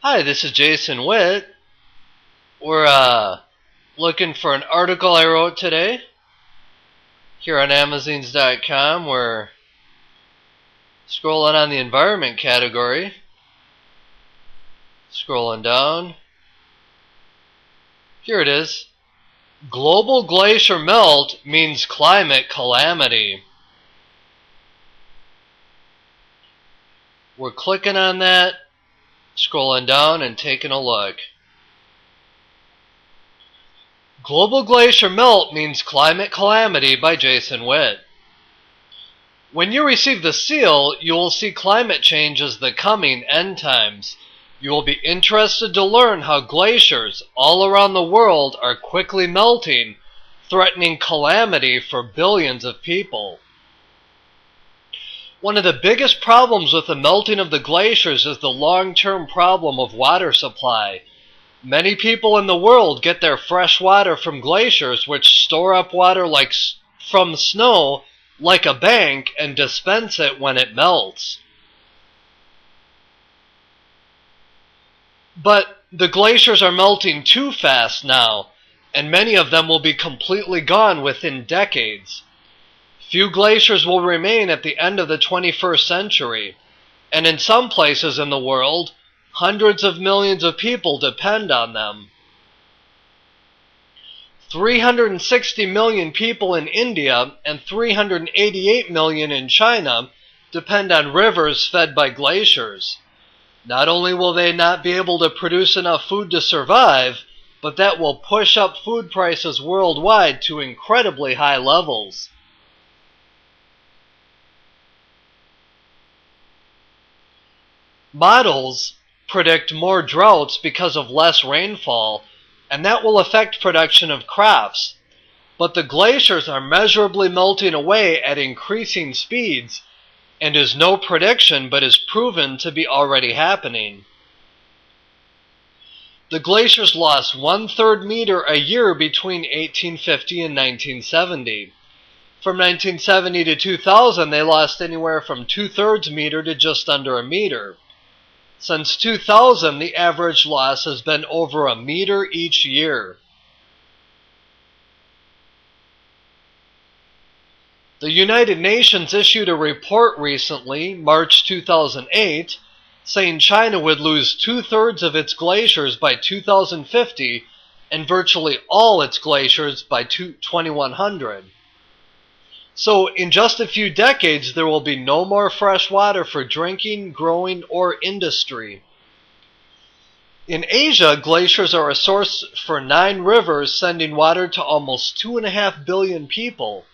Hi, this is Jason Witt. We're looking for an article I wrote today here on Amazons.com. We're scrolling on the environment category. Scrolling down. Here it is. Global glacier melt means climate calamity. We're clicking on that, scrolling down and taking a look. Global glacier melt means climate calamity by Jason Witt. When you receive the seal, you will see climate change as the coming end times. You will be interested to learn how glaciers all around the world are quickly melting, threatening calamity for billions of people. One of the biggest problems with the melting of the glaciers is the long-term problem of water supply. Many people in the world get their fresh water from glaciers, which store up water from snow like a bank and dispense it when it melts. But the glaciers are melting too fast now, and many of them will be completely gone within decades. Few glaciers will remain at the end of the 21st century, and in some places in the world, hundreds of millions of people depend on them. 360 million people in India and 388 million in China depend on rivers fed by glaciers. Not only will they not be able to produce enough food to survive, but that will push up food prices worldwide to incredibly high levels. Models predict more droughts because of less rainfall, and that will affect production of crops. But the glaciers are measurably melting away at increasing speeds, and is no prediction but is proven to be already happening. The glaciers lost 1/3 meter a year between 1850 and 1970. From 1970 to 2000, they lost anywhere from 2/3 meter to just under a meter. Since 2000, the average loss has been over a meter each year. The United Nations issued a report recently, March 2008, saying China would lose 2/3 of its glaciers by 2050 and virtually all its glaciers by 2100. So in just a few decades, there will be no more fresh water for drinking, growing, or industry. In Asia, glaciers are a source for 9 rivers, sending water to almost 2.5 billion people.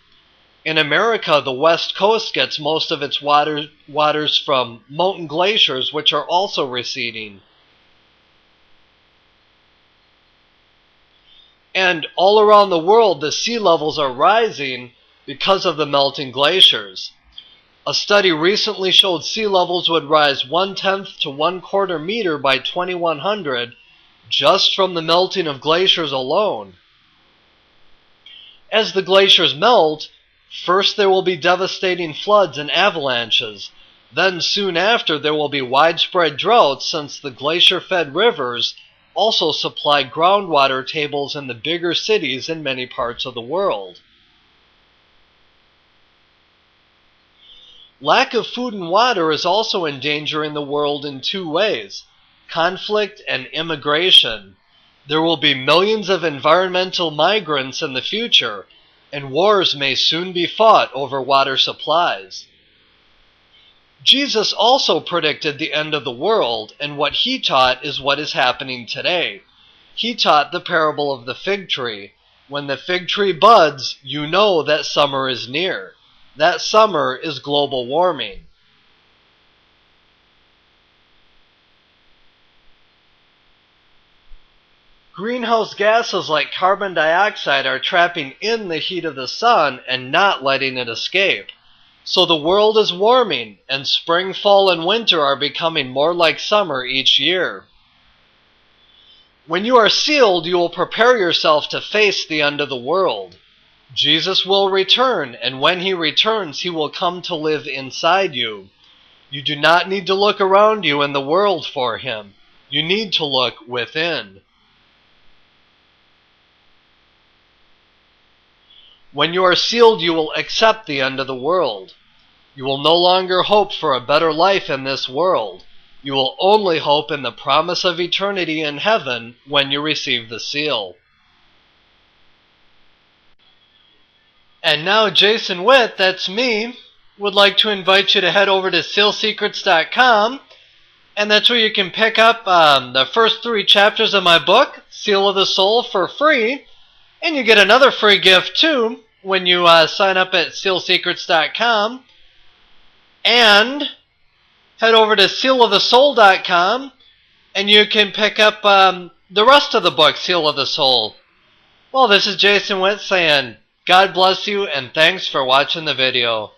In America, the West Coast gets most of its waters from mountain glaciers, which are also receding. And all around the world, the sea levels are rising because of the melting glaciers. A study recently showed sea levels would rise 1/10 to 1/4 meter by 2100 just from the melting of glaciers alone. As the glaciers melt, first there will be devastating floods and avalanches. Then soon after there will be widespread droughts, since the glacier-fed rivers also supply groundwater tables in the bigger cities in many parts of the world. Lack of food and water is also endangering the world in 2 ways: conflict and immigration. There will be millions of environmental migrants in the future, and wars may soon be fought over water supplies. Jesus also predicted the end of the world, and what he taught is what is happening today. He taught the parable of the fig tree. When the fig tree buds, you know that summer is near. That summer is global warming. Greenhouse gases like carbon dioxide are trapping in the heat of the sun and not letting it escape. So the world is warming, and spring, fall, and winter are becoming more like summer each year. When you are sealed, you will prepare yourself to face the end of the world. Jesus will return, and when he returns, he will come to live inside you. You do not need to look around you in the world for him. You need to look within. When you are sealed, you will accept the end of the world. You will no longer hope for a better life in this world. You will only hope in the promise of eternity in heaven when you receive the seal. And now Jason Witt, that's me, would like to invite you to head over to sealsecrets.com, and that's where you can pick up the first 3 chapters of my book, Seal of the Soul, for free, and you get another free gift too when you sign up at sealsecrets.com. And head over to sealofthesoul.com, and you can pick up the rest of the book, Seal of the Soul. Well, this is Jason Witt saying, God bless you, and thanks for watching the video.